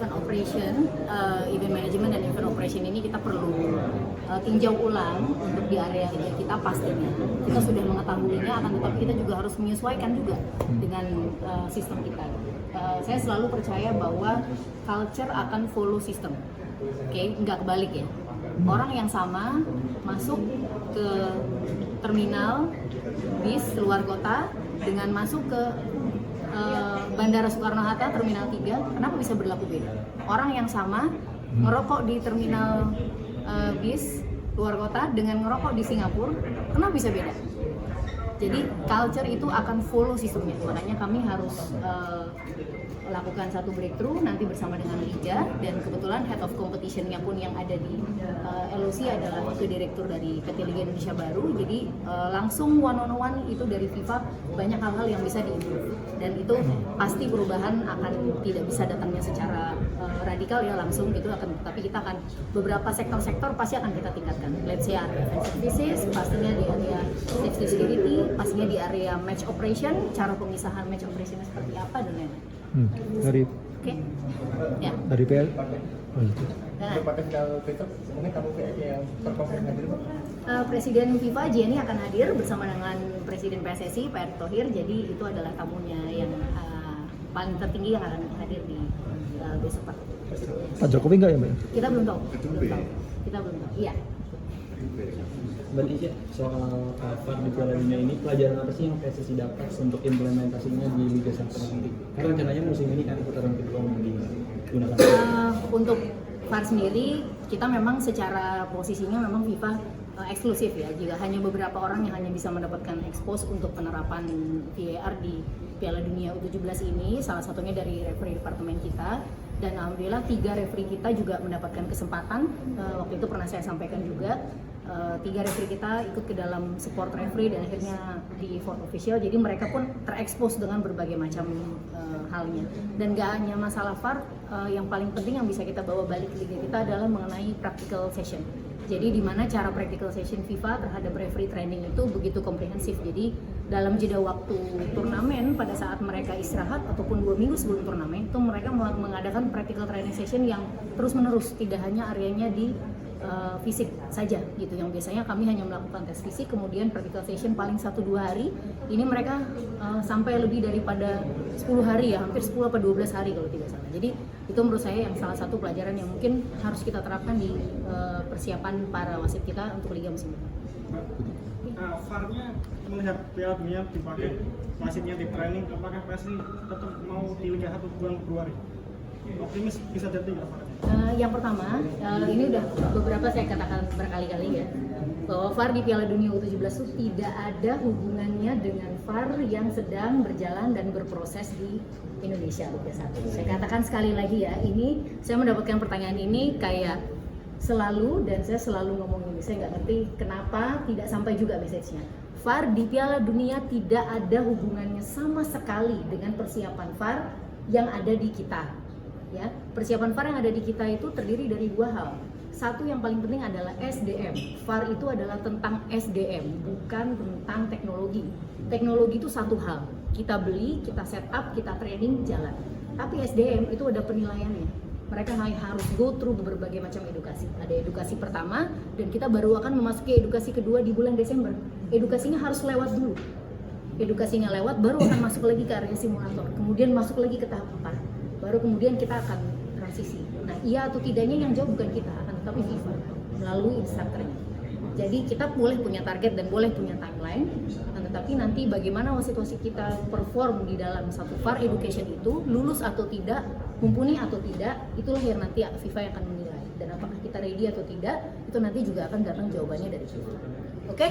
event operation, event management dan event operation ini kita perlu tinjau ulang untuk di area liga kita pastinya. Kita sudah mengetahuinya, akan tetapi kita juga harus menyesuaikan juga dengan sistem kita. Saya selalu percaya bahwa culture akan follow sistem, oke, nggak kebalik ya. Orang yang sama masuk ke terminal bis luar kota dengan masuk ke Bandara Soekarno-Hatta Terminal 3, kenapa bisa berlaku beda? Orang yang sama ngerokok di terminal bis luar kota dengan ngerokok di Singapura, kenapa bisa beda? Jadi culture itu akan follow sistemnya, makanya kami harus lakukan satu breakthrough nanti bersama dengan Liga, dan kebetulan head of competition-nya pun yang ada di LOC adalah wakil direktur dari PT Liga Indonesia Baru, jadi langsung one on one itu dari FIFA banyak hal-hal yang bisa diimprove, dan itu pasti perubahan akan tidak bisa datangnya secara radikal ya langsung gitu, tapi kita akan beberapa sektor-sektor pasti akan kita tingkatkan. Let's say area event services, pastinya di area safety security, pastinya di area match operation, cara pemisahan match operationnya seperti apa dan lain-lain. Dari Ya. dari PL. Nah, mungkin kamu yang terkonfirmasi hadir, Pak? Presiden FIFA Jenny akan hadir bersama dengan Presiden PSSI Pak Erick Thohir, jadi itu adalah tamunya yang paling tertinggi yang akan hadir di besok Pak. Pak Jokowi nggak ya, Mbak? Kita belum tahu. Kita belum tahu. Iya. Mbak Tisha, soal VAR di Piala Dunia ini, pelajaran apa sih yang PSSI dapat untuk implementasinya di Liga 1 nanti? Karena rencananya musim ini kan putaran kedua mau digunakan. Untuk VAR sendiri, kita memang secara posisinya memang FIFA eksklusif ya. Jika hanya beberapa orang yang hanya bisa mendapatkan expose untuk penerapan VAR di Piala Dunia U17 ini, salah satunya dari referee departemen kita. Dan alhamdulillah 3 referee kita juga mendapatkan kesempatan. Waktu itu pernah saya sampaikan juga. 3 referee kita ikut ke dalam support referee dan akhirnya di fourth official, jadi mereka pun terekspos dengan berbagai macam halnya. Dan gak hanya masalah VAR, yang paling penting yang bisa kita bawa balik ke liga kita adalah mengenai practical session. Jadi di mana cara practical session FIFA terhadap referee training itu begitu komprehensif. Jadi dalam jeda waktu turnamen, pada saat mereka istirahat ataupun 2 minggu sebelum turnamen, itu mereka mengadakan practical training session yang terus menerus, tidak hanya areanya di fisik saja gitu, yang biasanya kami hanya melakukan tes fisik kemudian practical session paling 1-2 hari, ini mereka sampai lebih daripada 10 hari ya, hampir 10 atau 12 hari kalau tidak salah. Jadi itu menurut saya yang salah satu pelajaran yang mungkin harus kita terapkan di persiapan para wasit kita untuk Liga musim depan. VAR-nya melihat Piala Dunia dipakai, wasitnya di training, apakah PSSI tetap mau di Liga 1 bulan Februari? Optimis bisa jadi nggak VAR-nya? Yang pertama, ini udah beberapa saya katakan berkali-kali ya, bahwa VAR di Piala Dunia U17 itu tidak ada hubungannya dengan VAR yang sedang berjalan dan berproses di Indonesia Liga 1. Saya katakan sekali lagi ya, ini saya mendapatkan pertanyaan ini kayak selalu, dan saya selalu ngomong ini, saya nggak ngerti kenapa tidak sampai juga message-nya. VAR di Piala Dunia tidak ada hubungannya sama sekali dengan persiapan VAR yang ada di kita. Ya, persiapan VAR yang ada di kita itu terdiri dari 2 hal. Satu yang paling penting adalah SDM. VAR itu adalah tentang SDM, bukan tentang teknologi. Teknologi itu satu hal. Kita beli, kita set up, kita training, jalan. Tapi SDM itu ada penilaiannya. Mereka harus go through berbagai macam edukasi. Ada edukasi pertama, dan kita baru akan memasuki edukasi kedua di bulan Desember. Edukasinya harus lewat dulu. Edukasinya lewat, baru akan masuk lagi ke area simulator. Kemudian masuk lagi ke tahap 4. Baru kemudian kita akan transisi. Nah, iya atau tidaknya yang jawab bukan kita, akan tetapi FIFA melalui instrukturnya. Jadi kita boleh punya target dan boleh punya timeline, tetapi nanti bagaimana wasit-wasit kita perform di dalam satu VAR education itu, lulus atau tidak, mumpuni atau tidak, itulah yang nanti FIFA yang akan menilai. Dan apakah kita ready atau tidak, itu nanti juga akan datang jawabannya dari FIFA. Oke?